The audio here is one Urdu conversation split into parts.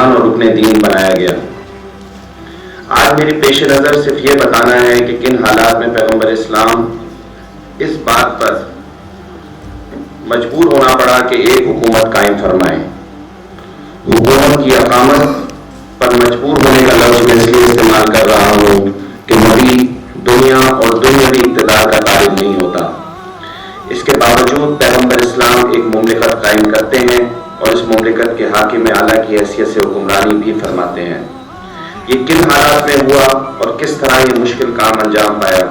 ارکان اور رکن دین بنایا گیا۔ آج میری پیش نظر صرف یہ بتانا ہے کہ کن حالات میں پیغمبر اسلام اس بات پر مجبور ہونا پڑا کہ ایک حکومت قائم فرمائیں۔ حکومت کی اقامت پر مجبور ہونے کا لفظ میں اس لیے استعمال کر رہا ہوں کہ نبی دنیا اور دنیاوی اقتدار کا طالب نہیں ہوتا۔ اس کے باوجود پیغمبر اسلام ایک مملکت قائم کرتے ہیں اور اس مملکت کے حاکم اعلیٰ کی حیثیت سے حکمرانی بھی فرماتے ہیں۔ یہ کن حالات میں ہوا اور کس طرح یہ مشکل کام انجام پایا،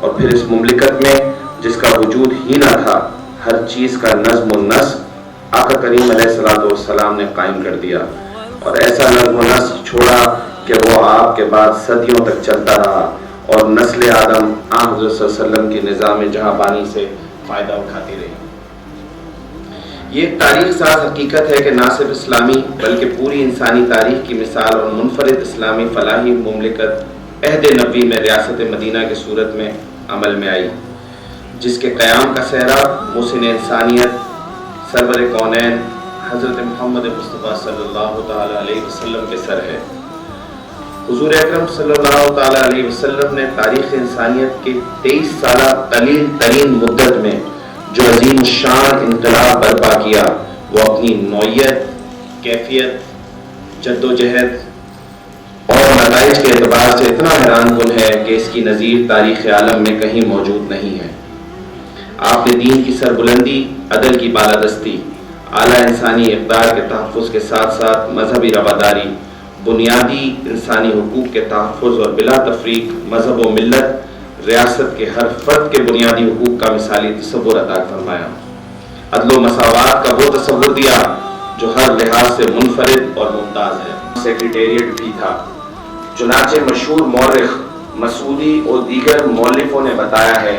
اور پھر اس مملکت میں جس کا وجود ہی نہ تھا ہر چیز کا نظم و نسق آقا کریم علیہ الصلوۃ والسلام نے قائم کر دیا، اور ایسا نظم و نسق چھوڑا کہ وہ آپ کے بعد صدیوں تک چلتا رہا اور نسل آدم آن حضرت صلی اللہ علیہ وسلم کی نظام جہاں بانی سے فائدہ اٹھاتی رہی۔ یہ ایک تاریخ ساز حقیقت ہے کہ نہ صرف اسلامی بلکہ پوری انسانی تاریخ کی مثال اور منفرد اسلامی فلاحی مملکت عہد نبوی میں ریاست مدینہ کی صورت میں عمل میں آئی، جس کے قیام کا صحرا محسن انسانیت سرور کونین حضرت محمد مصطفیٰ صلی اللہ تعالی علیہ وسلم کے سر ہے۔ حضور اکرم صلی اللہ تعالی علیہ وسلم نے تاریخ انسانیت کے 23 سالہ قلیل ترین مدت میں جو عظیم الشان انقلاب برپا کیا، وہ اپنی نوعیت، کیفیت، جد و جہد اور نتائج کے اعتبار سے اتنا حیران کن ہے کہ اس کی نظیر تاریخ عالم میں کہیں موجود نہیں ہے۔ آپ نے دین کی سربلندی، عدل کی بالادستی، اعلیٰ انسانی اقدار کے تحفظ کے ساتھ ساتھ مذہبی رواداری، بنیادی انسانی حقوق کے تحفظ اور بلا تفریق مذہب و ملت ریاست کے ہر فرد کے بنیادی حقوق کا مثالی تصور عطا فرمایا۔ عدل و مساوات کا وہ تصور دیا جو ہر لحاظ سے منفرد اور ممتاز ہے۔ سیکریٹریٹ بھی تھا۔ چنانچہ مشہور مورخ مسعودی اور دیگر مؤلفوں نے بتایا ہے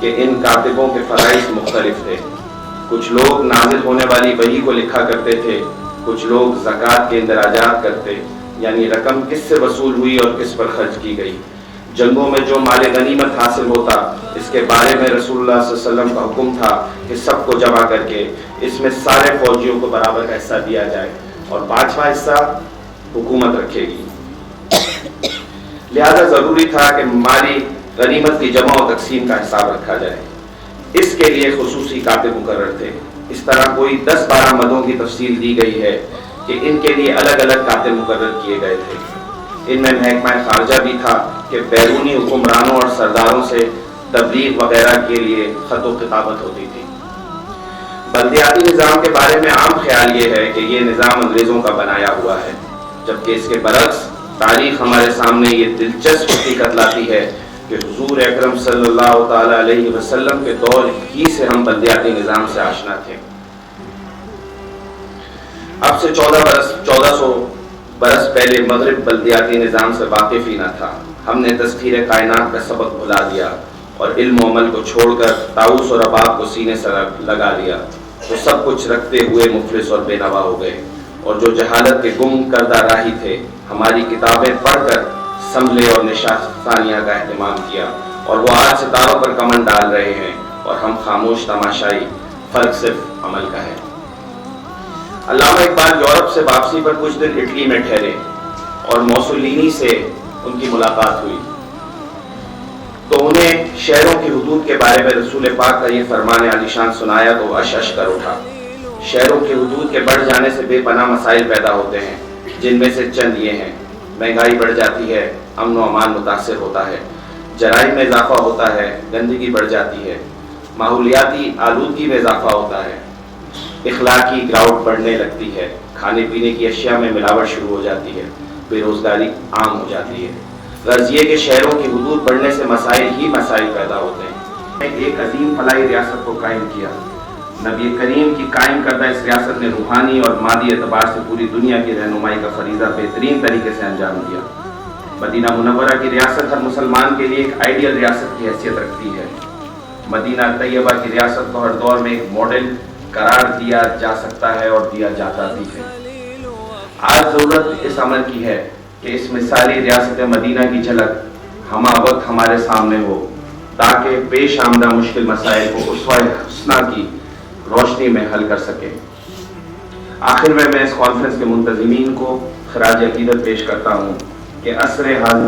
کہ ان کاتبوں کے فرائض مختلف تھے۔ کچھ لوگ نازل ہونے والی وحی کو لکھا کرتے تھے، کچھ لوگ زکوٰۃ کے اندراجات کرتے، یعنی رقم کس سے وصول ہوئی اور کس پر خرچ کی گئی۔ جنگوں میں جو مال غنیمت حاصل ہوتا، اس کے بارے میں رسول اللہ صلی اللہ علیہ وسلم کا حکم تھا کہ سب کو جمع کر کے اس میں سارے فوجیوں کو برابر کا حصہ دیا جائے، اور 5واں حصہ حکومت رکھے گی۔ لہذا ضروری تھا کہ مالی غنیمت کی جمع و تقسیم کا حساب رکھا جائے۔ اس کے لیے خصوصی کاتب مقرر تھے۔ اس طرح کوئی 10-12 مدوں کی تفصیل دی گئی ہے کہ ان کے لیے الگ الگ کاتب مقرر کیے گئے تھے۔ ان میں محکمہ خارجہ بھی تھا کہ بیرونی حکمرانوں اور سرداروں سے تبلیغ وغیرہ کے لیے خط و خطابت ہوتی تھی۔ بلدیاتی نظام کے بارے میں عام خیال یہ ہے کہ یہ نظام انگریزوں کا بنایا ہوا ہے، جبکہ اس کے برعکس تاریخ ہمارے سامنے یہ دلچسپ حقیقت لاتی ہے کہ حضور اکرم صلی اللہ تعالی علیہ وسلم کے دور ہی سے ہم بلدیاتی نظام سے آشنا تھے۔ اب سے 1400 برس پہلے مغرب بلدیاتی نظام سے واقف ہی نہ تھا۔ ہم نے تسخیر کائنات کا سبق بھلا دیا اور علم و عمل کو چھوڑ کر طاؤس اور رباب کو سینے سے لگا لیا، تو سب کچھ رکھتے ہوئے مفلس اور بے نوا ہو گئے، اور جو جہالت کے گم کردہ راہی تھے ہماری کتابیں پڑھ کر سنبھلے اور نشست ثانیہ کا اہتمام کیا، اور وہ آج ستاروں پر کمن ڈال رہے ہیں اور ہم خاموش تماشائی۔ فرق صرف عمل کا ہے۔ علامہ اقبال یورپ سے واپسی پر کچھ دن اٹلی میں ٹھہرے اور موسولینی سے ان کی ملاقات ہوئی، تو انہیں شہروں کی حدود کے بارے میں رسول پاک کا یہ فرمان عالیشان سنایا تو اش اش کر اٹھا۔ شہروں کی حدود کے بڑھ جانے سے بے پناہ مسائل پیدا ہوتے ہیں، جن میں سے چند یہ ہیں: مہنگائی بڑھ جاتی ہے، امن و امان متاثر ہوتا ہے، جرائم میں اضافہ ہوتا ہے، گندگی بڑھ جاتی ہے، ماحولیاتی آلودگی میں اضافہ ہوتا ہے، اخلاقی گراوٹ بڑھنے لگتی ہے، کھانے پینے کی اشیاء میں ملاوٹ شروع ہو جاتی ہے، بے روزگاری عام ہو جاتی ہے۔ غرض یہ کہ شہروں کی حدود بڑھنے سے مسائل ہی مسائل پیدا ہوتے ہیں۔ ایک عظیم فلاحی ریاست کو قائم کیا۔ نبی کریم کی قائم کردہ اس ریاست نے روحانی اور مادی اعتبار سے پوری دنیا کی رہنمائی کا فریضہ بہترین طریقے سے انجام دیا۔ مدینہ منورہ کی ریاست ہر مسلمان کے لیے ایک آئیڈیل ریاست کی حیثیت رکھتی ہے۔ مدینہ طیبہ کی ریاست کو ہر دور میں ایک ماڈل قرار دیا جا سکتا ہے اور دیا جاتا بھی ہے۔ آج ضرورت اس عمل کی ہے کہ اس مثالی ریاست مدینہ کی جھلک ہمہ وقت ہمارے سامنے ہو، تاکہ پیش آمدہ مشکل مسائل کو اسوہ حسنہ کی روشنی میں حل کر سکے۔ آخر میں اس کانفرنس کے منتظمین کو خراج عقیدت پیش کرتا ہوں کہ عصر حاضر